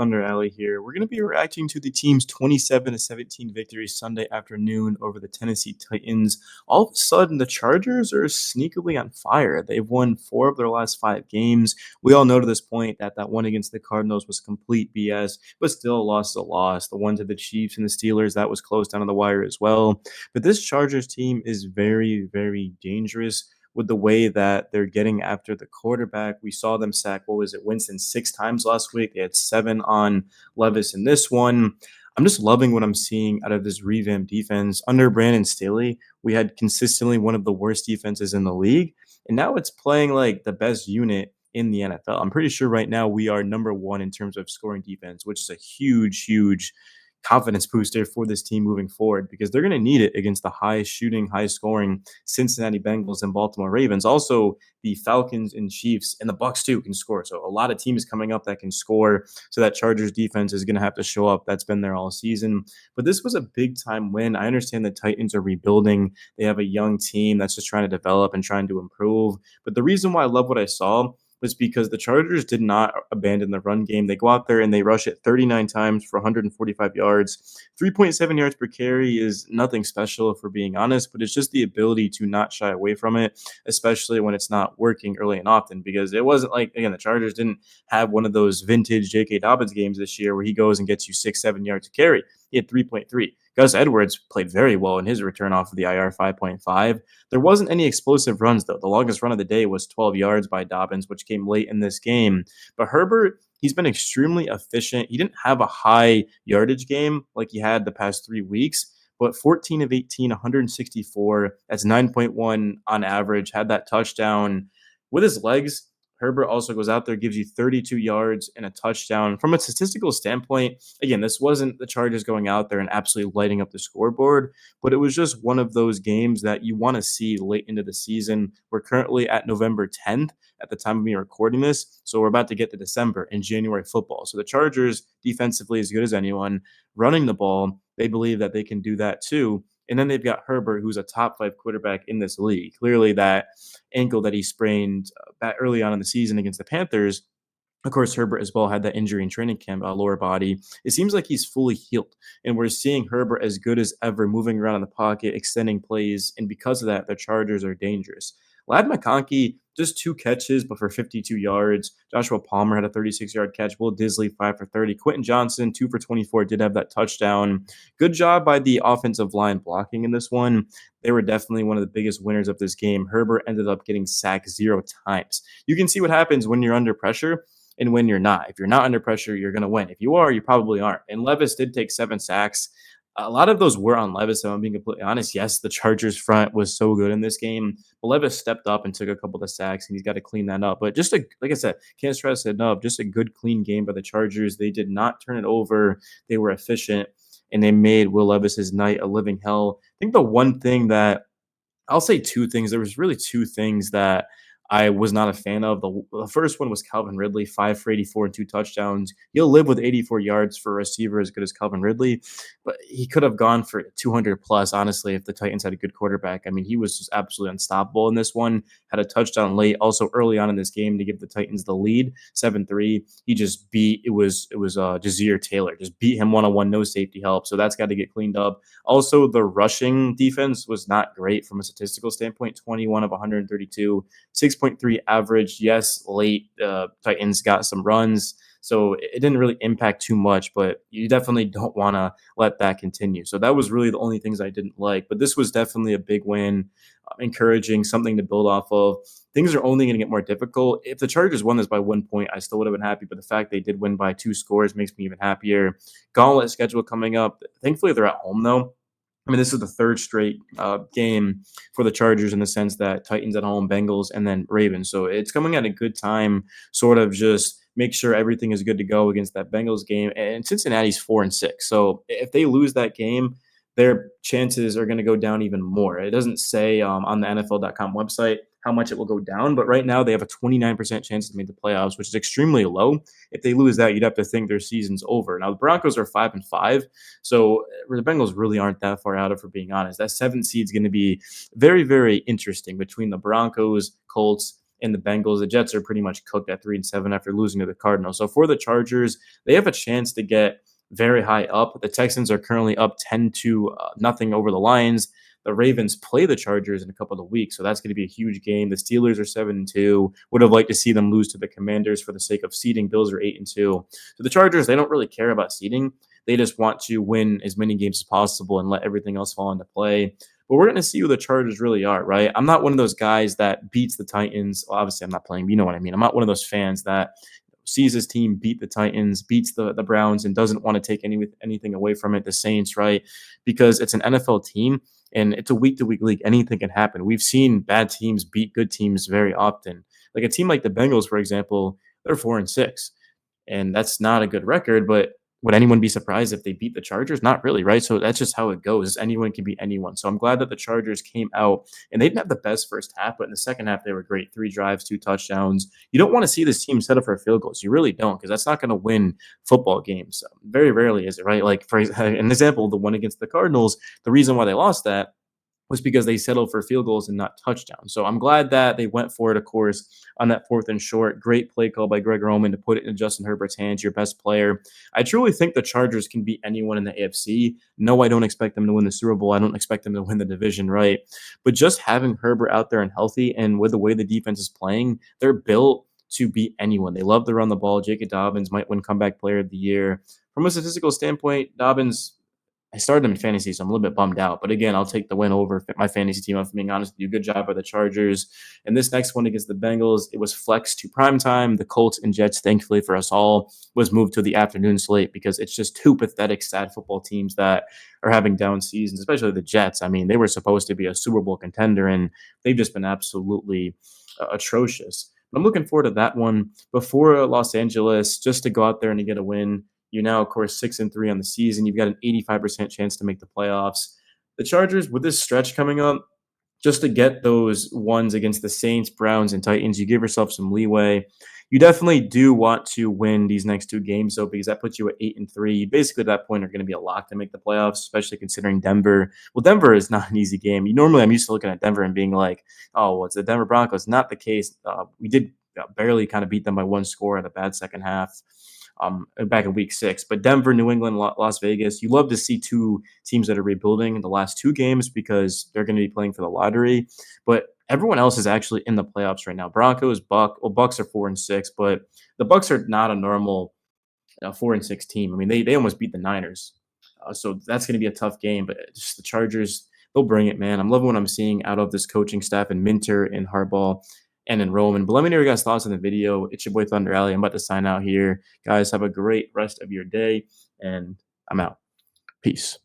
Thunder Alley here. We're going to be reacting to the team's 27-17 victory Sunday afternoon over the Tennessee Titans. All of a sudden, the Chargers are sneakily on fire. They've won 4 of their last 5 games. We all know to this point that that one against the Cardinals was complete BS, but still a loss is a loss. The one to the Chiefs and the Steelers, that was close down to the wire as well. But this Chargers team is very, very dangerous with the way that they're getting after the quarterback. We saw them sack, what was it, Winston 6 times last week. They had 7 on Levis in this one. I'm just loving what I'm seeing out of this revamped defense. Under Brandon Staley, we had consistently one of the worst defenses in the league, and now it's playing like the best unit in the NFL. I'm pretty sure right now we are number 1 in terms of scoring defense, which is a huge, huge confidence booster for this team moving forward because they're going to need it against the high shooting, high scoring Cincinnati Bengals and Baltimore Ravens. Also, the Falcons and Chiefs and the Bucks too can score. So a lot of teams coming up that can score. So that Chargers defense is going to have to show up. That's been there all season. But this was a big time win. I understand the Titans are rebuilding. They have a young team that's just trying to develop and trying to improve. But the reason why I love what I saw was because the Chargers did not abandon the run game. They go out there and they rush it 39 times for 145 yards. 3.7 yards per carry is nothing special, if we're being honest, but it's just the ability to not shy away from it, especially when it's not working early and often, because it wasn't like, again, the Chargers didn't have one of those vintage J.K. Dobbins games this year where he goes and gets you 6-7 yards to carry. He had 3.3. Gus Edwards played very well in his return off of the IR, 5.5. There wasn't any explosive runs, though. The longest run of the day was 12 yards by Dobbins, which came late in this game. But Herbert, he's been extremely efficient. He didn't have a high yardage game like he had the past 3 weeks, but 14 of 18, 164. That's 9.1 on average. Had that touchdown with his legs. Herbert also goes out there, gives you 32 yards and a touchdown. From a statistical standpoint, again, this wasn't the Chargers going out there and absolutely lighting up the scoreboard, but it was just one of those games that you want to see late into the season. We're currently at November 10th at the time of me recording this, so we're about to get to December and January football. So the Chargers, defensively as good as anyone, running the ball, they believe that they can do that too. And then they've got Herbert, who's a top 5 quarterback in this league. Clearly, that ankle that he sprained back early on in the season against the Panthers, of course, Herbert as well had that injury in training camp, lower body. It seems like he's fully healed, and we're seeing Herbert as good as ever, moving around in the pocket, extending plays, and because of that, the Chargers are dangerous. Ladd McConkey, just 2 catches, but for 52 yards. Joshua Palmer had a 36-yard catch. Will Disley, 5 for 30. Quentin Johnson, 2 for 24, did have that touchdown. Good job by the offensive line blocking in this one. They were definitely one of the biggest winners of this game. Herbert ended up getting sacked 0 times. You can see what happens when you're under pressure and when you're not. If you're not under pressure, you're going to win. If you are, you probably aren't. And Levis did take 7 sacks. A lot of those were on Levis, so I'm being completely honest. Yes, the Chargers front was so good in this game, but Levis stepped up and took a couple of sacks, and he's got to clean that up. But just like I said, can't stress it enough, just a good, clean game by the Chargers. They did not turn it over. They were efficient, and they made Will Levis's night a living hell. I think the one thing that I'll say 2 things. There was really 2 things that I was not a fan of. The first one was Calvin Ridley, 5 for 84 and 2 touchdowns. He'll live with 84 yards for a receiver as good as Calvin Ridley, but he could have gone for 200 plus, honestly, if the Titans had a good quarterback. I mean, he was just absolutely unstoppable in this one. Had a touchdown late, also early on in this game to give the Titans the lead, 7-3. He just beat, it was Jazeer Taylor, just beat him one-on-one, no safety help. So that's got to get cleaned up. Also, the rushing defense was not great from a statistical standpoint, 21 of 132, 6.3 average. Yes, late Titans got some runs, so it didn't really impact too much, but you definitely don't want to let that continue. So that was really the only things I didn't like, but this was definitely a big win, encouraging, something to build off of. Things are only going to get more difficult. If the Chargers won this by 1 point, I still would have been happy, but the fact they did win by 2 scores makes me even happier. Gauntlet schedule coming up. Thankfully, they're at home, though. I mean, this is the 3rd straight game for the Chargers in the sense that Titans at home, Bengals, and then Ravens. So it's coming at a good time, sort of just make sure everything is good to go against that Bengals game. And Cincinnati's 4-6. So if they lose that game, their chances are going to go down even more. It doesn't say on the NFL.com website how much it will go down, but right now they have a 29% chance to make the playoffs, which is extremely low. If they lose that, you'd have to think their season's over. Now the Broncos are 5-5, so the Bengals really aren't that far out of, for being honest. That 7th seed is going to be very, very interesting between the Broncos, Colts, and the Bengals. The Jets are pretty much cooked at 3-7 after losing to the Cardinals. So for the Chargers, they have a chance to get very high up. The Texans are currently up 10 to nothing over the Lions. The Ravens play the Chargers in a couple of weeks, so that's going to be a huge game. The Steelers are 7-2. Would have liked to see them lose to the Commanders for the sake of seeding. Bills are 8-2. So the Chargers, they don't really care about seeding. They just want to win as many games as possible and let everything else fall into play. But we're going to see who the Chargers really are, right? I'm not one of those guys that beats the Titans. Well, obviously, I'm not playing, but you know what I mean. I'm not one of those fans that sees his team beat the Titans, beats the Browns, and doesn't want to take anything away from it. The Saints, right? Because it's an NFL team and it's a week to week league. Anything can happen. We've seen bad teams beat good teams very often. Like a team like the Bengals, for example, they're 4-6, and that's not a good record. But would anyone be surprised if they beat the Chargers? Not really, right? So that's just how it goes. Anyone can beat anyone. So I'm glad that the Chargers came out and they didn't have the best first half, but in the second half they were great. 3 drives, 2 touchdowns. You don't want to see this team set up for field goals. You really don't, because that's not going to win football games. Very rarely is it, right? Like for an example, the one against the Cardinals, the reason why they lost that was because they settled for field goals and not touchdowns. So I'm glad that they went for it, of course, on that 4th and short. Great play call by Greg Roman to put it in Justin Herbert's hands, your best player. I truly think the Chargers can beat anyone in the AFC. No, I don't expect them to win the Super Bowl. I don't expect them to win the division, right? But just having Herbert out there and healthy, and with the way the defense is playing, they're built to beat anyone. They love to run the ball. Jacob Dobbins might win comeback player of the year. From a statistical standpoint, Dobbins, I started him in fantasy, so I'm a little bit bummed out. But again, I'll take the win over my fantasy team. If I'm being honest with you, good job by the Chargers. And this next one against the Bengals, it was flexed to primetime. The Colts and Jets, thankfully for us all, was moved to the afternoon slate because it's just two pathetic, sad football teams that are having down seasons, especially the Jets. I mean, they were supposed to be a Super Bowl contender, and they've just been absolutely atrocious. I'm looking forward to that one before Los Angeles, just to go out there and to get a win. You're now, of course, 6-3 on the season. You've got an 85% chance to make the playoffs. The Chargers, with this stretch coming up, just to get those ones against the Saints, Browns, and Titans, you give yourself some leeway. You definitely do want to win these next 2 games, though, because that puts you at 8-3. You basically, at that point, are going to be a lock to make the playoffs, especially considering Denver. Well, Denver is not an easy game. Normally, I'm used to looking at Denver and being like, oh, well, it's the Denver Broncos. Not the case. We did barely kind of beat them by 1 score in a bad second half. Back in week 6. But Denver, New England, Las Vegas, you love to see 2 teams that are rebuilding in the last 2 games because they're going to be playing for the lottery. But everyone else is actually in the playoffs right now. Broncos, Bucks are 4-6, but the Bucks are not a normal 4-6 team. I mean, they almost beat the Niners. So that's going to be a tough game, but just the Chargers, they'll bring it, man. I'm loving what I'm seeing out of this coaching staff and Minter and Harbaugh and in Roman. But let me know your guys' thoughts on the video. It's your boy Thunder Alley. I'm about to sign out here. Guys, have a great rest of your day, and I'm out. Peace.